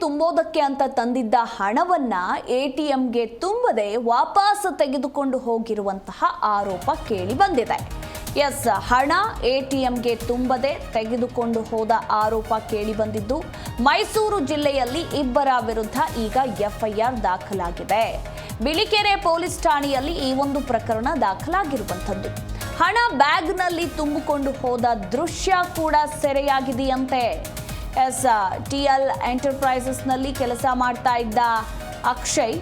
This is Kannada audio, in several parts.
ತುಂಬೋದಕ್ಕೆ ಅಂತ ತಂದಿದ್ದ ಹಣವನ್ನ ಎಟಿಎಂಗೆ ತುಂಬದೆ ವಾಪಸ್ ತೆಗೆದುಕೊಂಡು ಹೋಗಿರುವಂತಹ ಆರೋಪ ಕೇಳಿ ಬಂದಿದೆ. ಎಸ್, ಹಣ ಎಟಿಎಂಗೆ ತುಂಬದೆ ತೆಗೆದುಕೊಂಡು ಹೋದ ಆರೋಪ ಕೇಳಿ ಬಂದಿದ್ದು ಮೈಸೂರು ಜಿಲ್ಲೆಯಲ್ಲಿ ಇಬ್ಬರ ವಿರುದ್ಧ ಈಗ ಎಫ್ಐಆರ್ ದಾಖಲಾಗಿದೆ. ಬಿಳಿಕೆರೆ ಪೊಲೀಸ್ ಠಾಣೆಯಲ್ಲಿ ಈ ಒಂದು ಪ್ರಕರಣ ದಾಖಲಾಗಿರುವಂಥದ್ದು. ಹಣ ಬ್ಯಾಗ್ನಲ್ಲಿ ತುಂಬಿಕೊಂಡು ಹೋದ ದೃಶ್ಯ ಕೂಡ ಸೆರೆಯಾಗಿದೆಯಂತೆ. ಎಸ್, ಟಿಎಲ್ ಎಂಟರ್ಪ್ರೈಸಸ್ನಲ್ಲಿ ಕೆಲಸ ಮಾಡ್ತಾ ಇದ್ದ ಅಕ್ಷಯ್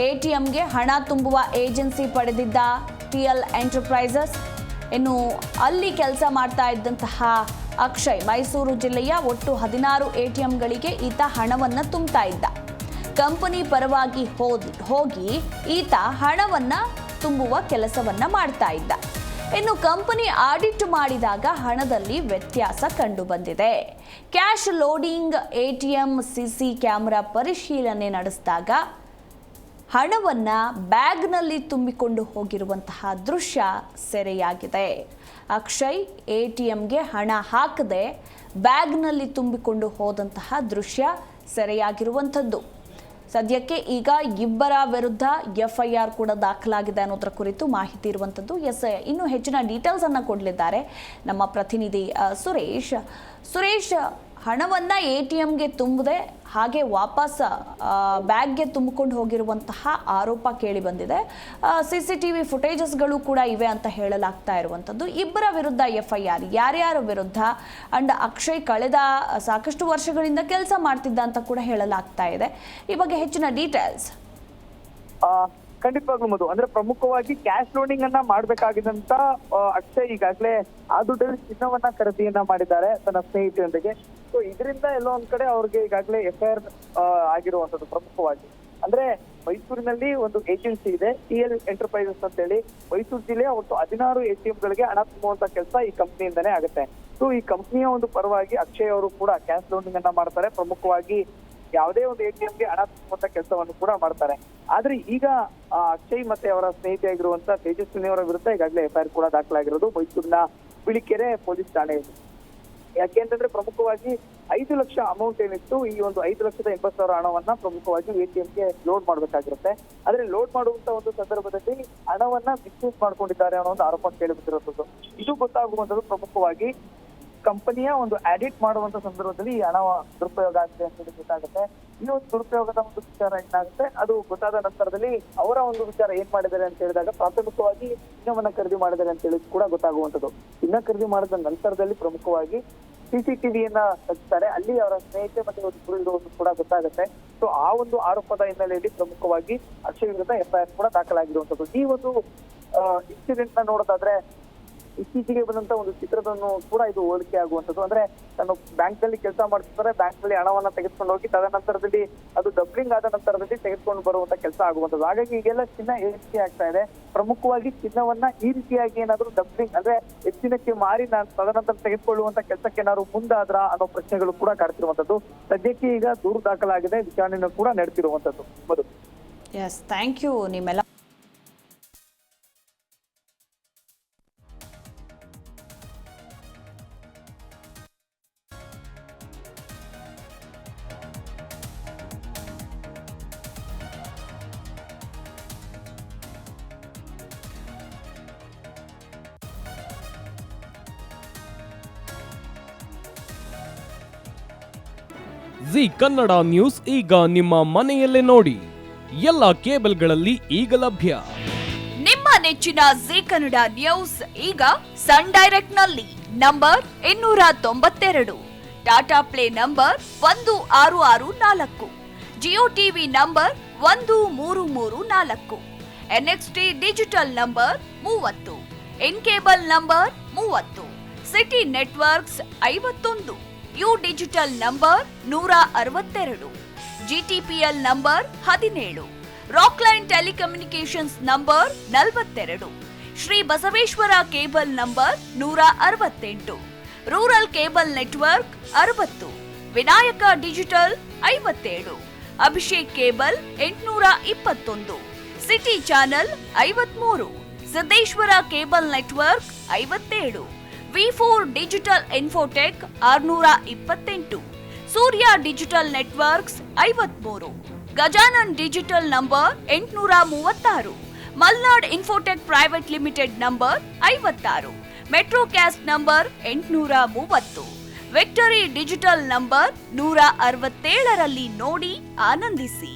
ಎಟಿಎಂಗೆ ಹಣ ತುಂಬುವ ಏಜೆನ್ಸಿ ಪಡೆದಿದ್ದ ಟಿಎಲ್ ಎಂಟರ್ಪ್ರೈಸಸ್. ಇನ್ನು ಅಲ್ಲಿ ಕೆಲಸ ಮಾಡ್ತಾ ಇದ್ದಂತಹ ಅಕ್ಷಯ್ ಮೈಸೂರು ಜಿಲ್ಲೆಯ ಒಟ್ಟು 16 ಎಟಿಎಂಗಳಿಗೆ ಈತ ಹಣವನ್ನು ತುಂಬ್ತಾ ಇದ್ದ. ಕಂಪನಿ ಪರವಾಗಿ ಹೋಗಿ ಈತ ಹಣವನ್ನ ತುಂಬುವ ಕೆಲಸವನ್ನ ಮಾಡ್ತಾ ಇದ್ದ. ಇನ್ನು ಕಂಪನಿ ಆಡಿಟ್ ಮಾಡಿದಾಗ ಹಣದಲ್ಲಿ ವ್ಯತ್ಯಾಸ ಕಂಡು ಬಂದಿದೆ. Cash loading ATM CC camera ಪರಿಶೀಲನೆ ನಡೆಸಿದಾಗ ಹಣವನ್ನ ಬ್ಯಾಗ್ನಲ್ಲಿ ತುಂಬಿಕೊಂಡು ಹೋಗಿರುವಂತಹ ದೃಶ್ಯ ಸೆರೆಯಾಗಿದೆ. ಅಕ್ಷಯ್ ಎಟಿಎಂಗೆ ಹಣ ಹಾಕದೆ ಬ್ಯಾಗ್ನಲ್ಲಿ ತುಂಬಿಕೊಂಡು ಹೋದಂತಹ ದೃಶ್ಯ ಸೆರೆಯಾಗಿರುವಂಥದ್ದು. ಸದ್ಯಕ್ಕೆ ಈಗ ಇಬ್ಬರ ವಿರುದ್ಧ ಎಫ್ಐಆರ್ ಕೂಡ ದಾಖಲಾಗಿದೆ ಅನ್ನೋದರ ಕುರಿತು ಮಾಹಿತಿ ಇರುವಂಥದ್ದು. ಎಸ್, ಇನ್ನು ಹೆಚ್ಚಿನ ಡೀಟೇಲ್ಸ್ ಅನ್ನು ಕೊಡಲಿದ್ದಾರೆ ನಮ್ಮ ಪ್ರತಿನಿಧಿ ಸುರೇಶ್. ಹಣವನ್ನ ಎಟಿಎಂಗೆ ತುಂಬದೆ ಹಾಗೆ ವಾಪಸ್ ಬ್ಯಾಗ್ಗೆ ತುಂಬಿಕೊಂಡು ಹೋಗಿರುವಂತಹ ಆರೋಪ ಕೇಳಿ ಬಂದಿದೆ. CCTV ಫುಟೇಜಸ್ಗಳು ಕೂಡ ಇವೆ ಅಂತ ಹೇಳಲಾಗ್ತಾ ಇರುವಂಥದ್ದು. ಇಬ್ಬರ ವಿರುದ್ಧ ಎಫ್ಐಆರ್, ಯಾರ್ಯಾರ ವಿರುದ್ಧ? ಅಂಡ್ ಅಕ್ಷಯ್ ಕಳೆದ ಸಾಕಷ್ಟು ವರ್ಷಗಳಿಂದ ಕೆಲಸ ಮಾಡ್ತಿದ್ದ ಅಂತ ಕೂಡ ಹೇಳಲಾಗ್ತಾ ಇದೆ. ಈ ಬಗ್ಗೆ ಹೆಚ್ಚಿನ ಡೀಟೇಲ್ಸ್. ಖಂಡಿತವಾಗ್ಲೂ ಮಧು, ಅಂದ್ರೆ ಪ್ರಮುಖವಾಗಿ ಕ್ಯಾಶ್ ಲೋಡಿಂಗ್ ಅನ್ನ ಮಾಡ್ಬೇಕಾಗಿದ್ದಂತ ಅಕ್ಷಯ್ ಈಗಾಗಲೇ ಆ ದುಡ್ಡಲ್ಲಿ ಚಿನ್ನವನ್ನ ಖರೀದಿಯನ್ನ ಮಾಡಿದ್ದಾರೆ ತನ್ನ ಸ್ನೇಹಿತರೊಂದಿಗೆ. ಸೊ ಇದರಿಂದ ಎಲ್ಲೋ ಒಂದ್ ಕಡೆ ಅವ್ರಿಗೆ ಈಗಾಗಲೇ ಎಫ್ಐಆರ್ ಆಗಿರುವಂತದ್ದು. ಪ್ರಮುಖವಾಗಿ ಅಂದ್ರೆ ಮೈಸೂರಿನಲ್ಲಿ ಒಂದು ಏಜೆನ್ಸಿ ಇದೆ, ಟಿಎಲ್ ಎಂಟರ್ಪ್ರೈಸಸ್ ಅಂತ ಹೇಳಿ. ಮೈಸೂರು ಜಿಲ್ಲೆಯ ಒಟ್ಟು 16 ಎಟಿಎಂ ಗಳಿಗೆ ಹಣ ತುಂಬುವಂತ ಕೆಲಸ ಈ ಕಂಪ್ನಿಯಿಂದಾನೇ ಆಗುತ್ತೆ. ಸೊ ಈ ಕಂಪ್ನಿಯ ಒಂದು ಪರವಾಗಿ ಅಕ್ಷಯ್ ಅವರು ಕೂಡ ಕ್ಯಾಶ್ ಲೋಡಿಂಗ್ ಅನ್ನ ಮಾಡ್ತಾರೆ. ಪ್ರಮುಖವಾಗಿ ಯಾವುದೇ ಒಂದು ಎಟಿಎಂಗೆ ಹಣ ತುಂಬುವಂತ ಕೆಲಸವನ್ನು ಕೂಡ ಮಾಡ್ತಾರೆ. ಆದ್ರೆ ಈಗ ಅಕ್ಷಯ್ ಮತ್ತೆ ಅವರ ಸ್ನೇಹಿತೆಯಾಗಿರುವಂತ ತೇಜಸ್ವಿನಿ ಅವರ ವಿರುದ್ಧ ಈಗಾಗಲೇ ಎಫ್ಐಆರ್ ಕೂಡ ದಾಖಲಾಗಿರೋದು ಮೈಸೂರಿನ ಬಿಳಿಕೆರೆ ಪೊಲೀಸ್ ಠಾಣೆಯಲ್ಲಿ. ಯಾಕೆಂತಂದ್ರೆ ಪ್ರಮುಖವಾಗಿ 5 ಲಕ್ಷ ಅಮೌಂಟ್ ಏನಿತ್ತು, ಈ ಒಂದು 5,80,000 ಹಣವನ್ನ ಪ್ರಮುಖವಾಗಿ ಎಟಿಎಂಗೆ ಲೋಡ್ ಮಾಡ್ಬೇಕಾಗಿರುತ್ತೆ. ಆದ್ರೆ ಲೋಡ್ ಮಾಡುವಂತ ಒಂದು ಸಂದರ್ಭದಲ್ಲಿ ಹಣವನ್ನ ಮಿಸ್ಯೂಸ್ ಮಾಡ್ಕೊಂಡಿದ್ದಾರೆ ಅನ್ನೋ ಒಂದು ಆರೋಪ ಕೇಳಿ ಬಂದಿರುವಂತದ್ದು. ಇದು ಗೊತ್ತಾಗುವಂತದ್ದು ಪ್ರಮುಖವಾಗಿ ಕಂಪನಿಯ ಒಂದು ಆಡಿಟ್ ಮಾಡುವಂತ ಸಂದರ್ಭದಲ್ಲಿ ಈ ಹಣ ದುರುಪಯೋಗ ಆಗಿದೆ ಅಂತ ಹೇಳಿ ಗೊತ್ತಾಗುತ್ತೆ. ಈ ಒಂದು ದುರುಪಯೋಗದ ಒಂದು ವಿಚಾರ ಏನಾಗುತ್ತೆ, ಅದು ಗೊತ್ತಾದ ನಂತರದಲ್ಲಿ ಅವರ ಒಂದು ವಿಚಾರ ಏನ್ ಮಾಡಿದ್ದಾರೆ ಅಂತ ಹೇಳಿದಾಗ ಪ್ರಾಥಮಿಕವಾಗಿ ಚಿನ್ನವನ್ನ ಖರೀದಿ ಮಾಡಿದ್ದಾರೆ ಅಂತ ಹೇಳಿ ಕೂಡ ಗೊತ್ತಾಗುವಂತದ್ದು. ಚಿನ್ನ ಖರೀದಿ ಮಾಡಿದ ನಂತರದಲ್ಲಿ ಪ್ರಮುಖವಾಗಿ CCTVಯನ್ನ ಹಚ್ತಾರೆ. ಅಲ್ಲಿ ಅವರ ಸ್ನೇಹಿತೆ ಮತ್ತೆ ಒಂದು ಸುಳ್ಳು ಕೂಡ ಗೊತ್ತಾಗುತ್ತೆ. ಸೊ ಆ ಒಂದು ಆರೋಪದ ಹಿನ್ನೆಲೆಯಲ್ಲಿ ಪ್ರಮುಖವಾಗಿ ಅಕ್ಷಯ್ ವಿರುದ್ಧ ಎಫ್ಐಆರ್ ಕೂಡ ದಾಖಲಾಗಿರುವಂತದ್ದು. ಈ ಒಂದು ಇನ್ಸಿಡೆಂಟ್ ನ ನೋಡೋದಾದ್ರೆ ಇತ್ತೀಚೆಗೆ ಬಂದಂತ ಒಂದು ಚಿತ್ರದನ್ನು ಕೂಡ ಇದು ಹೋಲಿಕೆ ಆಗುವಂತದ್ದು. ಅಂದ್ರೆ ನಾನು ಬ್ಯಾಂಕ್ ನಲ್ಲಿ ಕೆಲಸ ಮಾಡ್ತಿದ್ದಾರೆ, ಬ್ಯಾಂಕ್ ನಲ್ಲಿ ಹಣವನ್ನ ತೆಗೆದುಕೊಂಡು ಹೋಗಿ ತದನಂತರದಲ್ಲಿ ಅದು ಡಬ್ಲಿಂಗ್ ಆದ ನಂತರದಲ್ಲಿ ತೆಗೆದುಕೊಂಡು ಬರುವಂತ ಕೆಲಸ ಆಗುವಂತದ್ದು. ಹಾಗಾಗಿ ಈಗೆಲ್ಲ ಚಿನ್ನ ಏರಿಕೆ ಆಗ್ತಾ ಇದೆ. ಪ್ರಮುಖವಾಗಿ ಚಿನ್ನವನ್ನ ಈ ರೀತಿಯಾಗಿ ಏನಾದ್ರು ಡಬ್ಲಿಂಗ್ ಅಂದ್ರೆ ಹೆಚ್ಚಿನಕ್ಕೆ ಮಾರಿ ನಾನು ತದನಂತರ ತೆಗೆದುಕೊಳ್ಳುವಂತ ಕೆಲಸಕ್ಕೆ ಏನಾದ್ರು ಮುಂದಾದ್ರ ಅನ್ನೋ ಪ್ರಶ್ನೆಗಳು ಕೂಡ ಕಾಡ್ತಿರುವಂತದ್ದು. ಸದ್ಯಕ್ಕೆ ಈಗ ದೂರು ದಾಖಲಾಗಿದೆ, ವಿಚಾರಣೆಯನ್ನು ಕೂಡ ನಡೆಸಿರುವಂತದ್ದು. ಮಧು. Yes, thank you. ನಿಮ್ಮೆಲ್ಲ ಜಿ ಕನ್ನಡ ನ್ಯೂಸ್ ಈಗ ನಿಮ್ಮ ಮನೆಯಲ್ಲೇ ನೋಡಿ. ಎಲ್ಲ ಕೇಬಲ್ಗಳಲ್ಲಿ ಈಗ ಲಭ್ಯ. ನಿಮ್ಮ ನೆಚ್ಚಿನ ಜಿ ಕನ್ನಡ ನ್ಯೂಸ್ ಈಗ ಸನ್ ಡೈರೆಕ್ಟ್ ನಲ್ಲಿ number 292, Tata play number 1664, Jio TV number 1334, NXT digital number 30, in cable number 30, city networks 51, U digital number 162, GTPL number 17, Rockline telecommunications number 42, Shri Basaveshwara cable number 168, rural cable network 60, Vinayaka digital 57, Abhishek cable 821, city channel 53, Siddeshwara cable network 57, V4 digital Infotech 628, Surya digital networks 53, Gajanan digital number 836, Malnad infotech private limited number 56, Metrocast number 830, victory digital number 167ರಲ್ಲಿ ನೋಡಿ ಆನಂದಿಸಿ.